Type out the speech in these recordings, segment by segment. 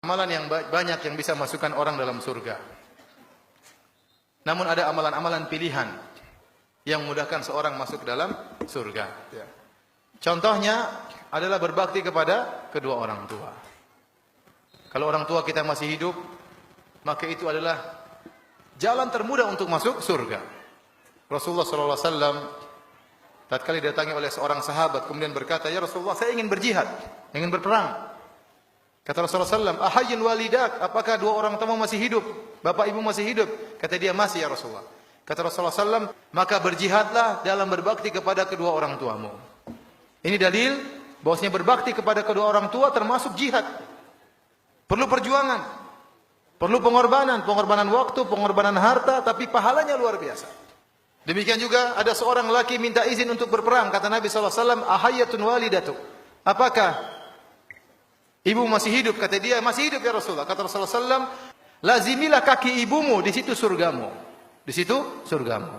Amalan yang banyak yang bisa masukkan orang dalam surga. Namun ada amalan-amalan pilihan yang memudahkan seorang masuk dalam surga. Contohnya adalah berbakti kepada kedua orang tua. Kalau orang tua kita masih hidup, maka itu adalah jalan termudah untuk masuk surga. Rasulullah SAW tatkala didatangi oleh seorang sahabat kemudian berkata, "Ya Rasulullah, saya ingin berjihad, ingin berperang." Kata Rasulullah SAW, "Ahayyun walidak?" Apakah dua orang tuamu masih hidup? Bapak ibu masih hidup? Kata dia, "Masih ya Rasulullah." Kata Rasulullah SAW, "Maka berjihadlah dalam berbakti kepada kedua orang tuamu." Ini dalil bahwasanya berbakti kepada kedua orang tua termasuk jihad. Perlu perjuangan, perlu pengorbanan waktu, pengorbanan harta, tapi pahalanya luar biasa. Demikian juga ada seorang laki minta izin untuk berperang. Kata Nabi SAW, "Ahayyatun walidatuk?" Apakah ibu masih hidup? Kata dia, "Masih hidup ya Rasulullah." Kata Rasulullah SAW, "Lazimilah kaki ibumu, di situ surgamu." Di situ surgamu.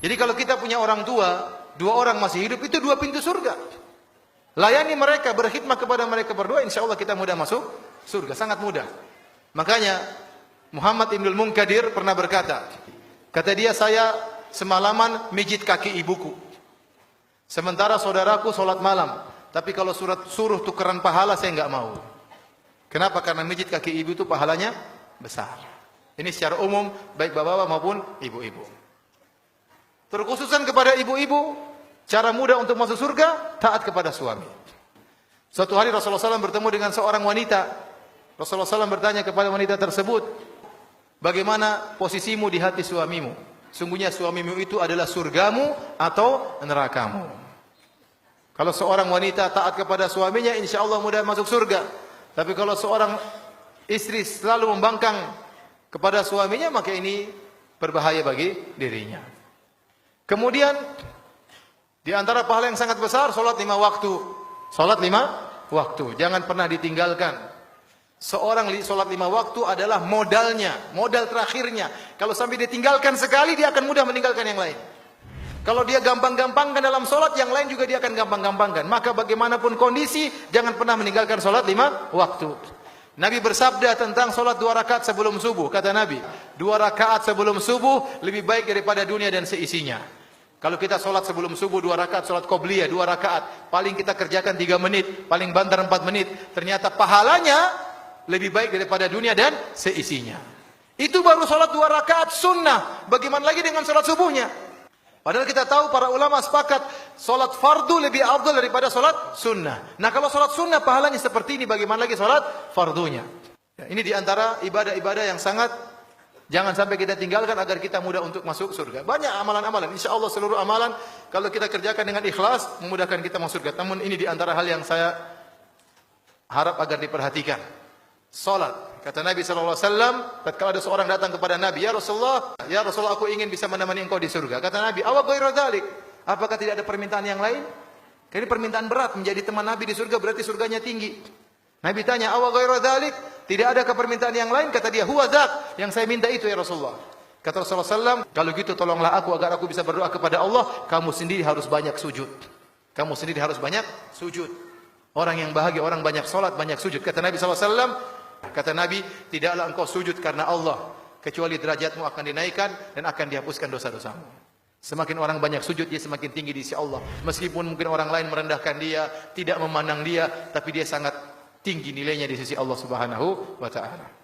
Jadi kalau kita punya orang tua, dua orang masih hidup, itu dua pintu surga. Layani mereka, berkhidmat kepada mereka berdua, insya Allah kita mudah masuk surga. Sangat mudah. Makanya Muhammad Ibnul Munkadir pernah berkata, kata dia, "Saya semalaman mijit kaki ibuku. Sementara saudaraku sholat malam. Tapi kalau suruh tukeran pahala saya enggak mau." Kenapa? Karena mijit kaki ibu itu pahalanya besar. Ini secara umum baik bapak-bapak maupun ibu-ibu. Terkhususan kepada ibu-ibu, cara mudah untuk masuk surga, taat kepada suami. Suatu hari Rasulullah SAW bertemu dengan seorang wanita. Rasulullah SAW bertanya kepada wanita tersebut, "Bagaimana posisimu di hati suamimu? Sungguhnya suamimu itu adalah surgamu atau nerakamu?" Kalau seorang wanita taat kepada suaminya, insya Allah mudah masuk surga. Tapi kalau seorang istri selalu membangkang kepada suaminya, maka ini berbahaya bagi dirinya. Kemudian di antara pahala yang sangat besar, salat 5 waktu. Salat 5 waktu, jangan pernah ditinggalkan. Seorang salat 5 waktu adalah modalnya, modal terakhirnya. Kalau sampai ditinggalkan sekali, dia akan mudah meninggalkan yang lain. Kalau dia gampang-gampangkan dalam solat, yang lain juga dia akan gampang-gampangkan. Maka bagaimanapun kondisi, jangan pernah meninggalkan solat 5 waktu. Nabi bersabda tentang solat 2 rakaat sebelum subuh. Kata Nabi, 2 rakaat sebelum subuh lebih baik daripada dunia dan seisinya. Kalau kita solat sebelum subuh 2 rakaat, solat qobliyah 2 rakaat, paling kita kerjakan 3 menit, paling banter 4 menit. Ternyata pahalanya lebih baik daripada dunia dan seisinya. Itu baru solat 2 rakaat sunnah. Bagaimana lagi dengan solat subuhnya? Padahal kita tahu para ulama sepakat solat fardu lebih afdal daripada solat sunnah. Nah kalau solat sunnah pahalanya seperti ini, bagaimana lagi solat fardunya? Ya, ini diantara ibadah-ibadah yang sangat jangan sampai kita tinggalkan agar kita mudah untuk masuk surga. Banyak amalan-amalan. Insya Allah seluruh amalan kalau kita kerjakan dengan ikhlas memudahkan kita masuk surga. Namun ini diantara hal yang saya harap agar diperhatikan. Solat. Kata Nabi SAW, tatkala ada seorang datang kepada Nabi, "Ya Rasulullah, aku ingin bisa menemani engkau di surga." Kata Nabi, "Awa ghairu dzalik?" Apakah tidak ada permintaan yang lain? Ini permintaan berat, menjadi teman Nabi di surga berarti surganya tinggi. Nabi tanya, "Awa ghairu dzalik?" Tidak ada permintaan yang lain? Kata dia, "Huwa dzak." Yang saya minta itu ya Rasulullah. Kata Rasulullah SAW, "Kalau gitu tolonglah aku agar aku bisa berdoa kepada Allah, kamu sendiri harus banyak sujud." Kamu sendiri harus banyak sujud. Orang yang bahagia, orang banyak salat, banyak sujud. Kata Nabi SAW, tidaklah engkau sujud karena Allah, kecuali derajatmu akan dinaikkan dan akan dihapuskan dosa-dosamu. Semakin orang banyak sujud, dia semakin tinggi di sisi Allah. Meskipun mungkin orang lain merendahkan dia, tidak memandang dia, tapi dia sangat tinggi nilainya di sisi Allah Subhanahu wa ta'ala.